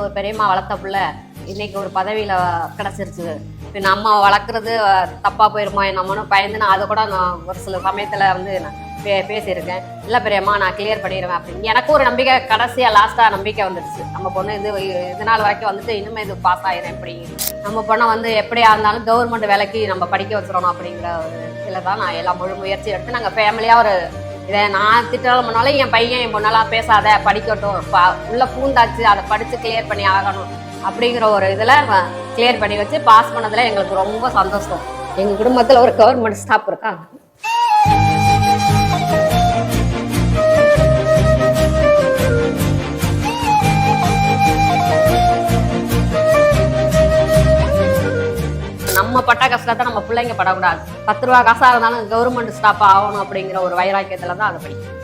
ஒரு பெரியம்மா வளர்த்த பிள்ளை இன்னைக்கு ஒரு பதவியில கிடைச்சிருச்சு. இப்போ நம்ம வளர்க்குறது தப்பா போயிருமா என்னமோன்னு பயந்து நான் அதை கூட நான் ஒரு சில சமயத்துல வந்து நான் பேசியிருக்கேன். இல்லை பெரியம்மா நான் கிளியர் பண்ணிடுவேன் அப்படின்னு எனக்கு ஒரு நம்பிக்கை. கடைசியாக லாஸ்ட்டாக நம்பிக்கை வந்துடுச்சு. நம்ம பொண்ணு இது நாள் வரைக்கும் வந்துட்டு இனிமேல் இது பாஸ் ஆயிரும். எப்படி நம்ம பொண்ணை வந்து எப்படியா இருந்தாலும் கவர்மெண்ட் வேலைக்கு நம்ம படிக்க வச்சிடணும் அப்படிங்கிற ஒரு இதில் தான் நான் எல்லாம் முழு முயற்சி எடுத்து நாங்கள் ஃபேமிலியாக ஒரு இதை நான் திட்டம் பண்ணாலும் என் பையன் என் பொண்ணெல்லாம் பேசாத படிக்கட்டும், உள்ள பூந்தாச்சு, அதை படித்து கிளியர் பண்ணி ஆகணும் அப்படிங்கிற ஒரு இதில் கிளியர் பண்ணி வச்சு பாஸ் பண்ணதில் எங்களுக்கு ரொம்ப சந்தோஷம். எங்கள் குடும்பத்தில் ஒரு கவர்மெண்ட் ஸ்டாஃப் இருக்காங்க. நம்ம பட்ட கஷ்டத்தை நம்ம பிள்ளைங்க படக்கூடாது. 10 ரூபா காசாக இருந்தாலும் கவர்மெண்ட் ஸ்டாஃப் ஆகணும் அப்படிங்கிற ஒரு வைராக்கியத்தில் தான் அதை படிக்கும்.